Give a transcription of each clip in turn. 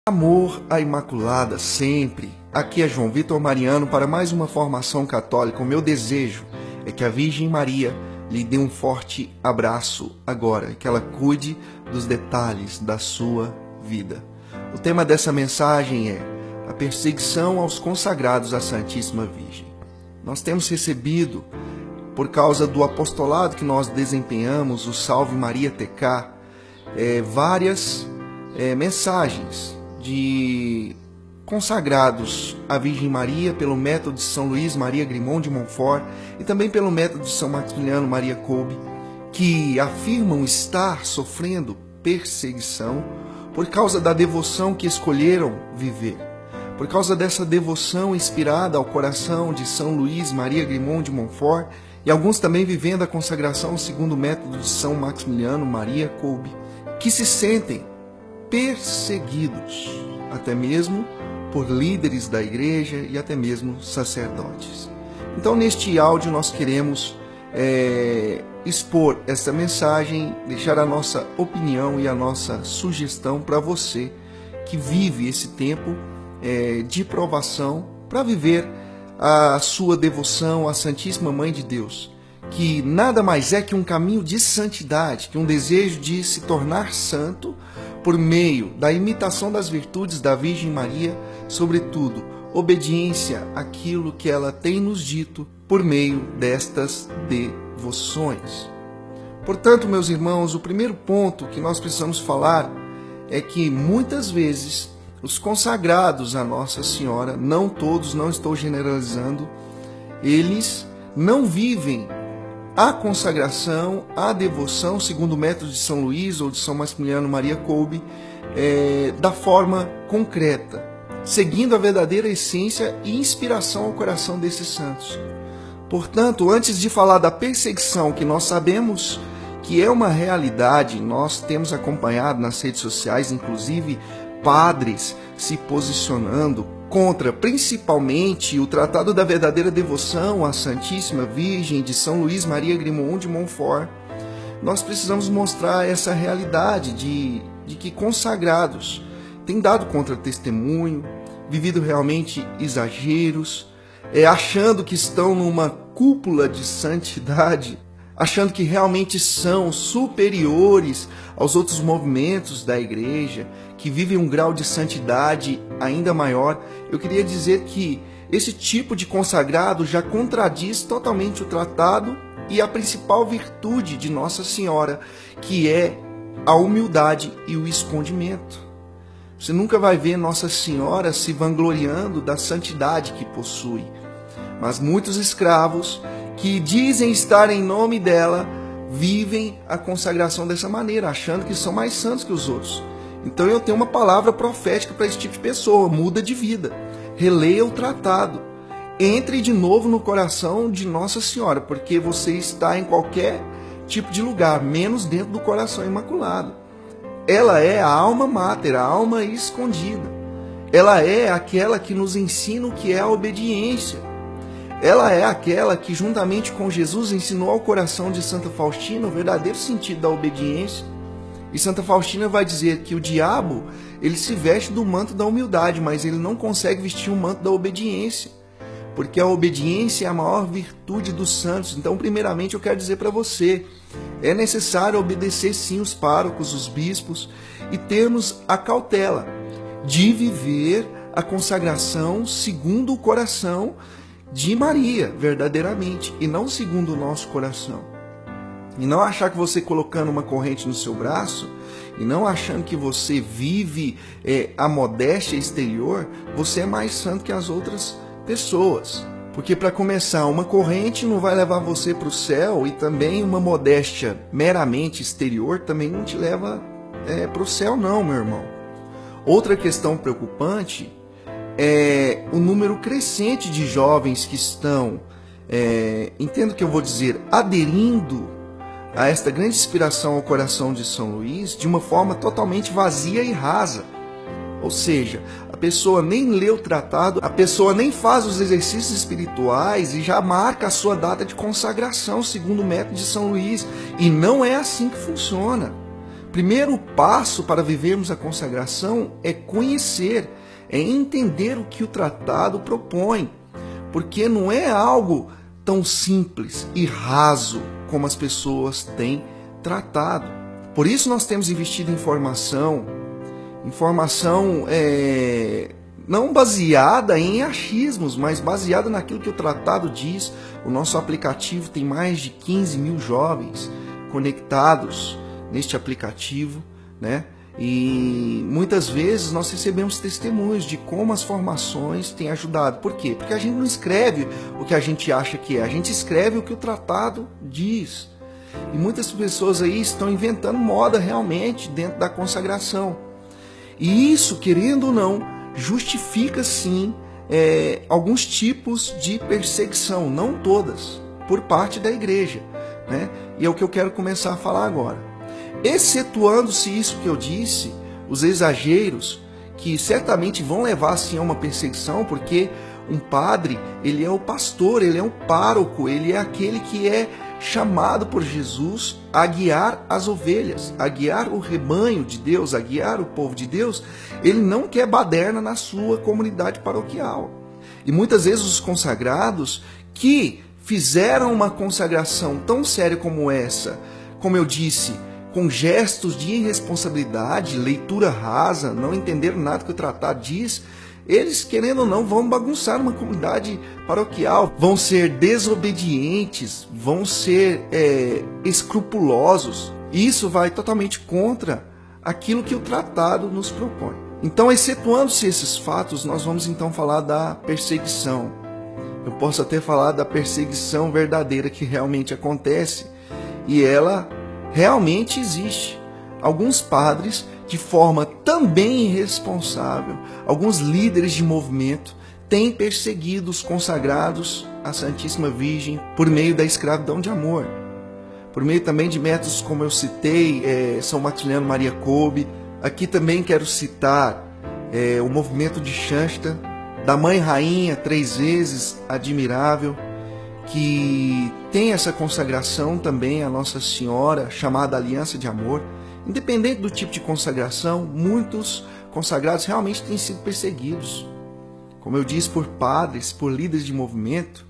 Amor à Imaculada sempre. Aqui é João Vitor Mariano para mais uma formação católica. O meu desejo é que a Virgem Maria lhe dê um forte abraço agora, que ela cuide dos detalhes da sua vida. O tema dessa mensagem é a perseguição aos consagrados à Santíssima Virgem. Nós temos recebido, por causa do apostolado que nós desempenhamos, o Salve Maria TK, várias mensagens de consagrados à Virgem Maria pelo método de São Luís Maria Grimond de Montfort e também pelo método de São Maximiliano Maria Kolbe, que afirmam estar sofrendo perseguição por causa da devoção que escolheram viver, por causa dessa devoção inspirada ao coração de São Luís Maria Grimond de Montfort e alguns também vivendo a consagração segundo o método de São Maximiliano Maria Kolbe, que se sentem perseguidos, até mesmo por líderes da igreja e até mesmo sacerdotes. Então, neste áudio, nós queremos expor essa mensagem, deixar a nossa opinião e a nossa sugestão para você que vive esse tempo de provação, para viver a sua devoção à Santíssima Mãe de Deus, que nada mais é que um caminho de santidade, que um desejo de se tornar santo por meio da imitação das virtudes da Virgem Maria, sobretudo, obediência àquilo que ela tem nos dito por meio destas devoções. Portanto, meus irmãos, o primeiro ponto que nós precisamos falar é que muitas vezes os consagrados à Nossa Senhora, não todos, não estou generalizando, eles não vivem a consagração, a devoção, segundo o método de São Luís ou de São Maximiliano Maria Kolbe, da forma concreta, seguindo a verdadeira essência e inspiração ao coração desses santos. Portanto, antes de falar da perseguição, que nós sabemos que é uma realidade, nós temos acompanhado nas redes sociais, inclusive padres se posicionando contra, principalmente, o Tratado da Verdadeira Devoção à Santíssima Virgem de São Luís Maria Grimond de Montfort, nós precisamos mostrar essa realidade de que consagrados têm dado contra-testemunho, vivido realmente exageros, achando que estão numa cúpula de santidade, achando que realmente são superiores aos outros movimentos da igreja, que vivem um grau de santidade ainda maior. Eu queria dizer que esse tipo de consagrado já contradiz totalmente o tratado e a principal virtude de Nossa Senhora, que é a humildade e o escondimento. Você nunca vai ver Nossa Senhora se vangloriando da santidade que possui, mas muitos escravos que dizem estar em nome dela vivem a consagração dessa maneira, achando que são mais santos que os outros. Então eu tenho uma palavra profética para esse tipo de pessoa: muda de vida, releia o tratado, entre de novo no coração de Nossa Senhora, porque você está em qualquer tipo de lugar, menos dentro do coração imaculado. Ela é a alma máter, a alma escondida. Ela é aquela que nos ensina o que é a obediência. Ela é aquela que, juntamente com Jesus, ensinou ao coração de Santa Faustina o verdadeiro sentido da obediência. E Santa Faustina vai dizer que o diabo, ele se veste do manto da humildade, mas ele não consegue vestir o manto da obediência, porque a obediência é a maior virtude dos santos. Então, primeiramente, eu quero dizer para você, é necessário obedecer sim os párocos, os bispos, e termos a cautela de viver a consagração segundo o coração de Maria, verdadeiramente, e não segundo o nosso coração. E não achar que você colocando uma corrente no seu braço, e não achando que você vive a modéstia exterior, você é mais santo que as outras pessoas. Porque, para começar, uma corrente não vai levar você para o céu, e também uma modéstia meramente exterior também não te leva para o céu não, meu irmão. Outra questão preocupante é o número crescente de jovens que estão, entendo o que eu vou dizer, aderindo a esta grande inspiração ao coração de São Luís de uma forma totalmente vazia e rasa. Ou seja, a pessoa nem lê o tratado, a pessoa nem faz os exercícios espirituais e já marca a sua data de consagração segundo o método de São Luís. E não é assim que funciona. primeiro passo para vivermos a consagração é conhecer, é entender o que o tratado propõe, porque não é algo tão simples e raso como as pessoas têm tratado. Por isso nós temos investido em informação não baseada em achismos, mas baseada naquilo que o tratado diz. O nosso aplicativo tem mais de 15 mil jovens conectados neste aplicativo, né? E muitas vezes nós recebemos testemunhos de como as formações têm ajudado. Por quê? Porque a gente não escreve o que a gente acha que é, a gente escreve o que o tratado diz. E muitas pessoas aí estão inventando moda realmente dentro da consagração. E isso, querendo ou não, justifica sim alguns tipos de perseguição, não todas, por parte da igreja, né? E é o que eu quero começar a falar agora. Excetuando-se isso que eu disse, os exageros, que certamente vão levar assim a uma perseguição, porque um padre, ele é o pastor, ele é um pároco, ele é aquele que é chamado por Jesus a guiar as ovelhas, a guiar o rebanho de Deus, a guiar o povo de Deus. Ele não quer baderna na sua comunidade paroquial. E muitas vezes os consagrados que fizeram uma consagração tão séria como essa, como eu disse, com gestos de irresponsabilidade, leitura rasa, não entenderam nada que o tratado diz, eles, querendo ou não, vão bagunçar uma comunidade paroquial, vão ser desobedientes, vão ser escrupulosos. E isso vai totalmente contra aquilo que o tratado nos propõe. Então, excetuando-se esses fatos, nós vamos então falar da perseguição. Eu posso até falar da perseguição verdadeira que realmente acontece, e ela realmente existe. Alguns padres, de forma também irresponsável, alguns líderes de movimento têm perseguido os consagrados à Santíssima Virgem por meio da escravidão de amor, por meio também de métodos como eu citei, São Maximiliano Maria Kolbe. Aqui também quero citar o movimento de Shansta, da Mãe Rainha, 3 vezes admirável, que tem essa consagração também a Nossa Senhora, chamada Aliança de Amor. Independente do tipo de consagração, muitos consagrados realmente têm sido perseguidos. Como eu disse, por padres, por líderes de movimento,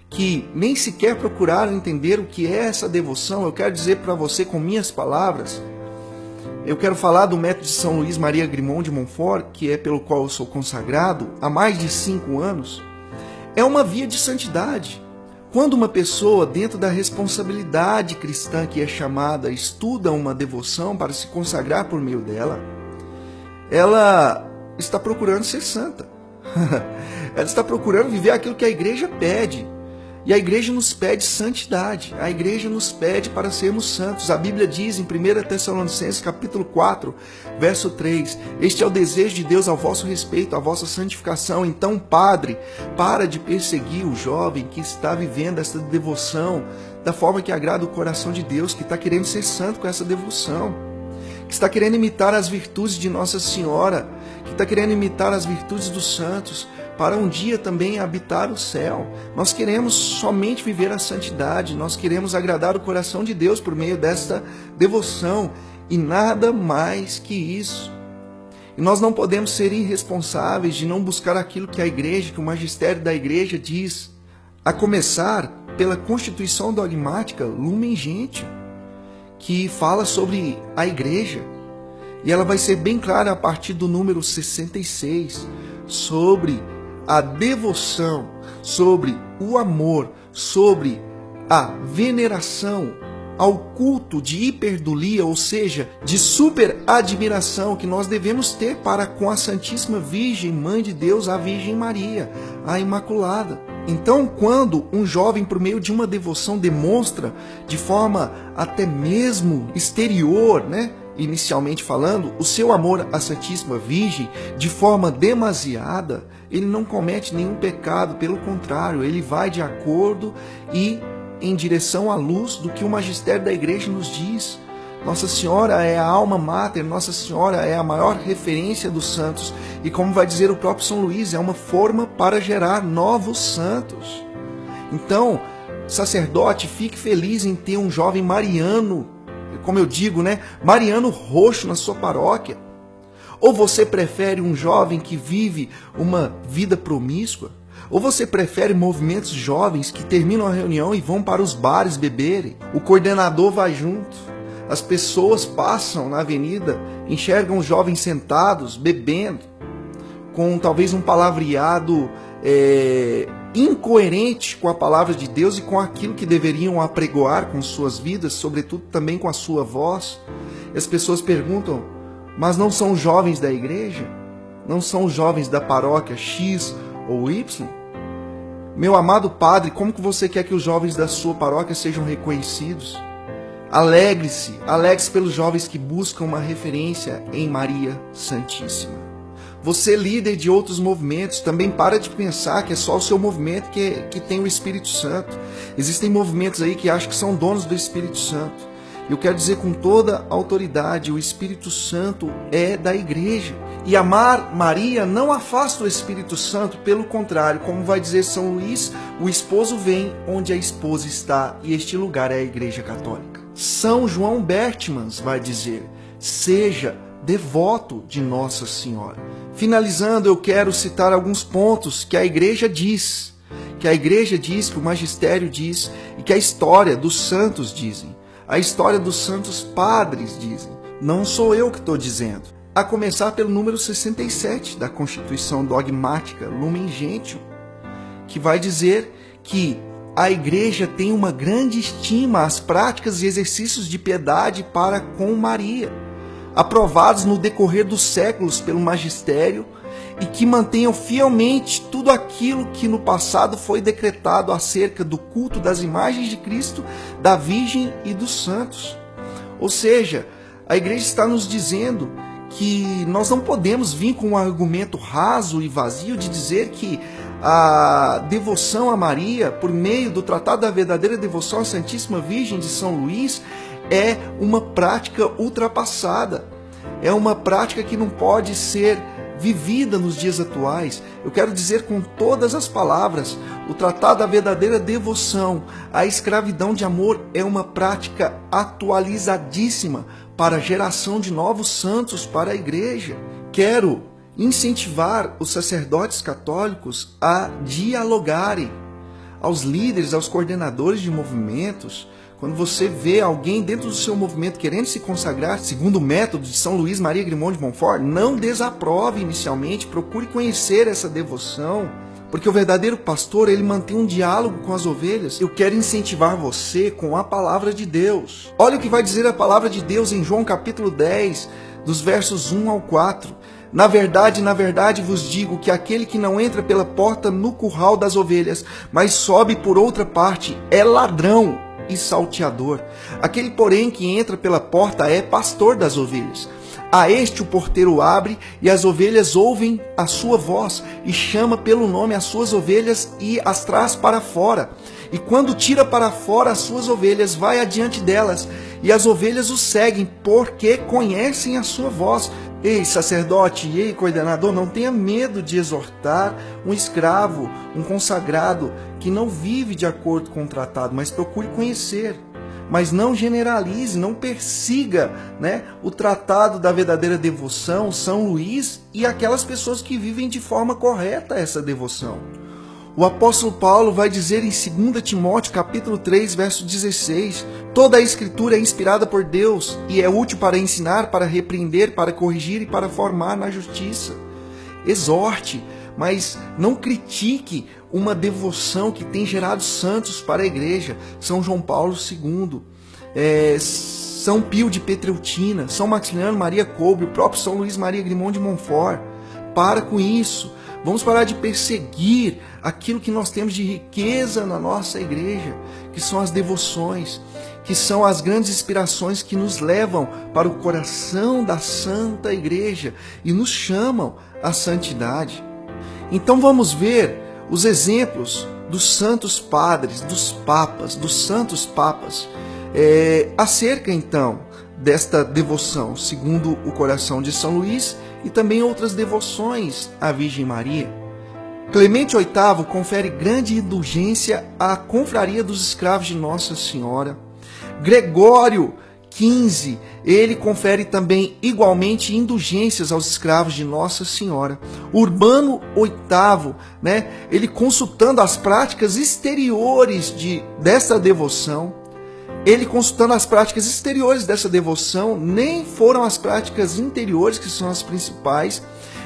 que nem sequer procuraram entender o que é essa devoção. Eu quero dizer para você com minhas palavras, eu quero falar do método de São Luís Maria Grimond de Montfort, que é pelo qual eu sou consagrado há mais de 5 anos. É uma via de santidade. Quando uma pessoa, dentro da responsabilidade cristã que é chamada, estuda uma devoção para se consagrar por meio dela, ela está procurando ser santa. Ela está procurando viver aquilo que a igreja pede. E a igreja nos pede santidade. A igreja nos pede para sermos santos. A Bíblia diz em 1 Tessalonicenses capítulo 4, verso 3, este é o desejo de Deus ao vosso respeito, à vossa santificação. Então, padre, para de perseguir o jovem que está vivendo essa devoção da forma que agrada o coração de Deus, que está querendo ser santo com essa devoção, que está querendo imitar as virtudes de Nossa Senhora, que está querendo imitar as virtudes dos santos, para um dia também habitar o céu. Nós queremos somente viver a santidade, nós queremos agradar o coração de Deus por meio desta devoção, e nada mais que isso. E nós não podemos ser irresponsáveis de não buscar aquilo que a igreja, que o magistério da igreja diz, a começar pela Constituição Dogmática Lumen Gentium, que fala sobre a igreja, e ela vai ser bem clara a partir do número 66, sobre a devoção, sobre o amor, sobre a veneração ao culto de hiperdulia, ou seja, de super admiração que nós devemos ter para com a Santíssima Virgem, Mãe de Deus, a Virgem Maria, a Imaculada. Então, quando um jovem, por meio de uma devoção, demonstra de forma até mesmo exterior, inicialmente falando, o seu amor à Santíssima Virgem de forma demasiada, ele não comete nenhum pecado, pelo contrário, ele vai de acordo e em direção à luz do que o magistério da igreja nos diz. Nossa Senhora é a alma mater, Nossa Senhora é a maior referência dos santos, e como vai dizer o próprio São Luís, é uma forma para gerar novos santos. Então, sacerdote, fique feliz em ter um jovem mariano, como eu digo, né, mariano roxo na sua paróquia? Ou você prefere um jovem que vive uma vida promíscua? Ou você prefere movimentos jovens que terminam a reunião e vão para os bares beberem? O coordenador vai junto. As pessoas passam na avenida, enxergam os jovens sentados, bebendo, com talvez um palavreado incoerente com a palavra de Deus e com aquilo que deveriam apregoar com suas vidas, sobretudo também com a sua voz. E as pessoas perguntam, mas não são os jovens da igreja? Não são os jovens da paróquia X ou Y? Meu amado padre, como que você quer que os jovens da sua paróquia sejam reconhecidos? Alegre-se pelos jovens que buscam uma referência em Maria Santíssima. Você, líder de outros movimentos, também para de pensar que é só o seu movimento que tem o Espírito Santo. Existem movimentos aí que acham que são donos do Espírito Santo. Eu quero dizer com toda autoridade, o Espírito Santo é da igreja. E amar Maria não afasta o Espírito Santo, pelo contrário, como vai dizer São Luís, o esposo vem onde a esposa está, e este lugar é a Igreja Católica. São João Bertmans vai dizer, seja devoto de Nossa Senhora. Finalizando, eu quero citar alguns pontos que a igreja diz, que o magistério diz e que a história dos santos dizem. A história dos santos padres dizem. Não sou eu que estou dizendo. A começar pelo número 67 da Constituição Dogmática Lumen Gentium, que vai dizer que a igreja tem uma grande estima às práticas e exercícios de piedade para com Maria, aprovados no decorrer dos séculos pelo magistério, e que mantenham fielmente tudo aquilo que no passado foi decretado acerca do culto das imagens de Cristo, da Virgem e dos santos. Ou seja, a igreja está nos dizendo que nós não podemos vir com um argumento raso e vazio de dizer que a devoção a Maria, por meio do Tratado da Verdadeira Devoção à Santíssima Virgem de São Luís, é uma prática ultrapassada. É uma prática que não pode ser vivida nos dias atuais. Eu quero dizer com todas as palavras, o Tratado da Verdadeira Devoção à Escravidão de Amor é uma prática atualizadíssima para a geração de novos santos para a igreja. Quero incentivar os sacerdotes católicos a dialogarem, aos líderes, aos coordenadores de movimentos. Quando você vê alguém dentro do seu movimento querendo se consagrar, segundo o método de São Luís Maria Grimond de Montfort, não desaprove inicialmente, procure conhecer essa devoção, porque o verdadeiro pastor, ele mantém um diálogo com as ovelhas. Eu quero incentivar você com a palavra de Deus. Olha o que vai dizer a palavra de Deus em João capítulo 10, dos versos 1 ao 4. Na verdade vos digo que aquele que não entra pela porta no curral das ovelhas, mas sobe por outra parte, é ladrão e salteador. Aquele, porém, que entra pela porta é pastor das ovelhas. A este o porteiro abre, e as ovelhas ouvem a sua voz, e chama pelo nome as suas ovelhas e as traz para fora. E quando tira para fora as suas ovelhas, vai adiante delas, e as ovelhas o seguem, porque conhecem a sua voz. Ei, sacerdote, ei, coordenador, não tenha medo de exortar um escravo, um consagrado, que não vive de acordo com o tratado, mas procure conhecer. Mas não generalize, não persiga, o Tratado da Verdadeira Devoção, São Luís, e aquelas pessoas que vivem de forma correta essa devoção. O apóstolo Paulo vai dizer em 2 Timóteo capítulo 3, verso 16, toda a escritura é inspirada por Deus e é útil para ensinar, para repreender, para corrigir e para formar na justiça. Exorte, mas não critique uma devoção que tem gerado santos para a igreja. São João Paulo II, São Pio de Petreutina, São Maximiliano Maria Kolbe, o próprio São Luís Maria Grimond de Montfort. Para com isso. Vamos parar de perseguir aquilo que nós temos de riqueza na nossa igreja, que são as devoções, que são as grandes inspirações que nos levam para o coração da Santa Igreja e nos chamam à santidade. Então vamos ver os exemplos dos santos padres, dos santos papas, acerca então desta devoção, segundo o coração de São Luís, e também outras devoções à Virgem Maria. Clemente VIII confere grande indulgência à confraria dos escravos de Nossa Senhora. Gregório 15, ele confere também igualmente indulgências aos escravos de Nossa Senhora. Urbano VIII, né, ele consultando as práticas exteriores dessa devoção, nem foram as práticas interiores que são as principais,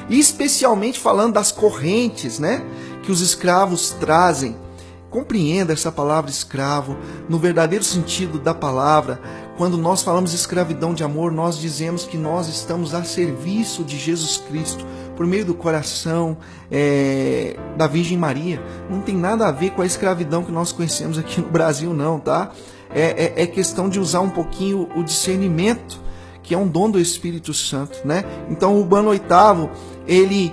e especialmente falando das correntes, né, que os escravos trazem. Compreenda essa palavra escravo no verdadeiro sentido da palavra. Quando nós falamos escravidão de amor, nós dizemos que nós estamos a serviço de Jesus Cristo por meio do coração da Virgem Maria. Não tem nada a ver com a escravidão que nós conhecemos aqui no Brasil, não, tá? É questão de usar um pouquinho o discernimento, que é um dom do Espírito Santo, né? Então, Urbano VIII, ele,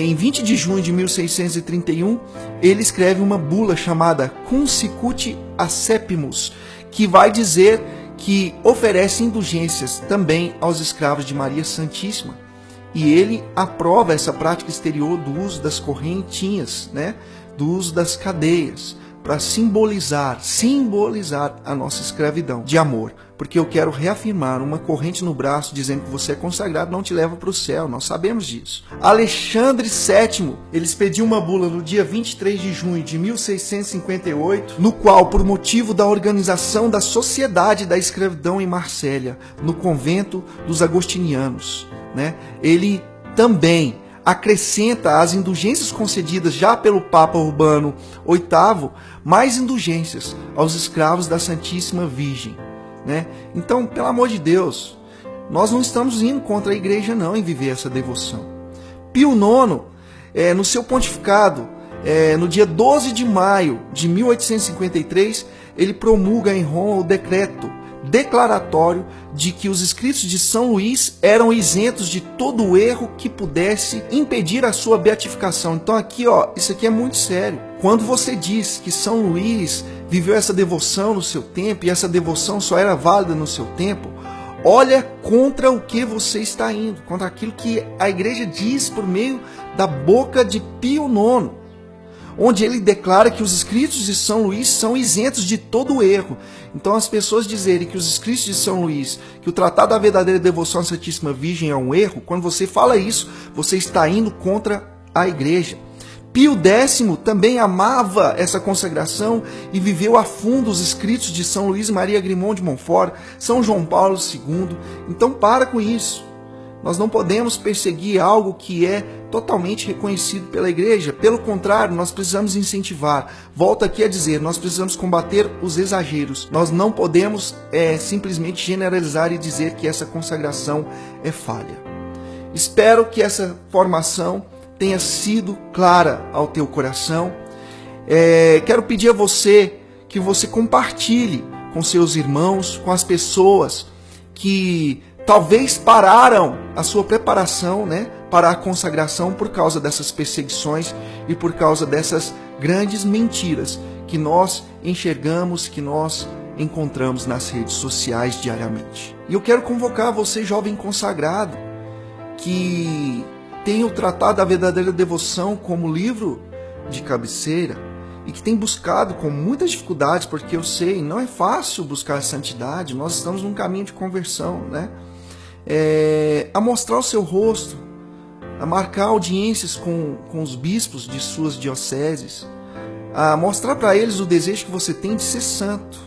em 20 de junho de 1631, ele escreve uma bula chamada Consecut Accepimus, que vai dizer que oferece indulgências também aos escravos de Maria Santíssima. E ele aprova essa prática exterior do uso das correntinhas, né? Do uso das cadeias, para simbolizar a nossa escravidão de amor. Porque eu quero reafirmar, uma corrente no braço dizendo que você é consagrado não te leva para o céu, nós sabemos disso. Alexandre VII, ele expediu uma bula no dia 23 de junho de 1658, no qual, por motivo da organização da Sociedade da Escravidão em Marsella, no convento dos agostinianos, né, ele também acrescenta às indulgências concedidas já pelo Papa Urbano VIII, mais indulgências aos escravos da Santíssima Virgem, né? Então, pelo amor de Deus, nós não estamos indo contra a igreja não em viver essa devoção. Pio IX, no seu pontificado, no dia 12 de maio de 1853, ele promulga em Roma o decreto declaratório de que os escritos de São Luís eram isentos de todo o erro que pudesse impedir a sua beatificação. Então aqui, isso aqui é muito sério. Quando você diz que São Luís viveu essa devoção no seu tempo e essa devoção só era válida no seu tempo, olha contra o que você está indo, contra aquilo que a igreja diz por meio da boca de Pio IX, onde ele declara que os escritos de São Luís são isentos de todo erro. Então as pessoas dizerem que os escritos de São Luís, que o Tratado da Verdadeira Devoção à Santíssima Virgem é um erro, quando você fala isso, você está indo contra a igreja. Pio X também amava essa consagração e viveu a fundo os escritos de São Luís Maria Grimond de Montfort, São João Paulo II. Então para com isso. Nós não podemos perseguir algo que é totalmente reconhecido pela igreja. Pelo contrário, nós precisamos incentivar. Volto aqui a dizer, nós precisamos combater os exageros. Nós não podemos simplesmente generalizar e dizer que essa consagração é falha. Espero que essa formação tenha sido clara ao teu coração. Quero pedir a você que você compartilhe com seus irmãos, com as pessoas que talvez pararam a sua preparação, né, para a consagração por causa dessas perseguições e por causa dessas grandes mentiras que nós enxergamos, que nós encontramos nas redes sociais diariamente. E eu quero convocar você, jovem consagrado, que tem o Tratado da Verdadeira Devoção como livro de cabeceira e que tem buscado com muitas dificuldades, porque eu sei, não é fácil buscar a santidade, nós estamos num caminho de conversão, né? A mostrar o seu rosto, a marcar audiências com os bispos de suas dioceses, a mostrar para eles o desejo que você tem de ser santo,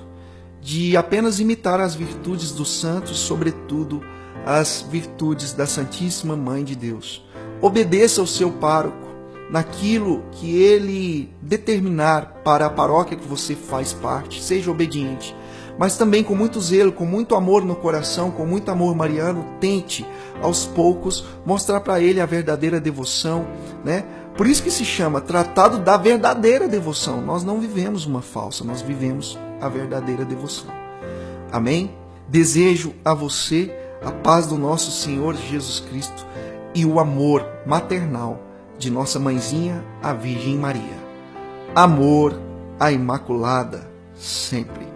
de apenas imitar as virtudes dos santos, sobretudo as virtudes da Santíssima Mãe de Deus. Obedeça ao seu pároco naquilo que ele determinar para a paróquia que você faz parte, seja obediente. Mas também com muito zelo, com muito amor no coração, com muito amor mariano, tente, aos poucos, mostrar para ele a verdadeira devoção, né? Por isso que se chama Tratado da Verdadeira Devoção. Nós não vivemos uma falsa, nós vivemos a verdadeira devoção. Amém? Desejo a você a paz do nosso Senhor Jesus Cristo e o amor maternal de nossa mãezinha, a Virgem Maria. Amor à Imaculada, sempre.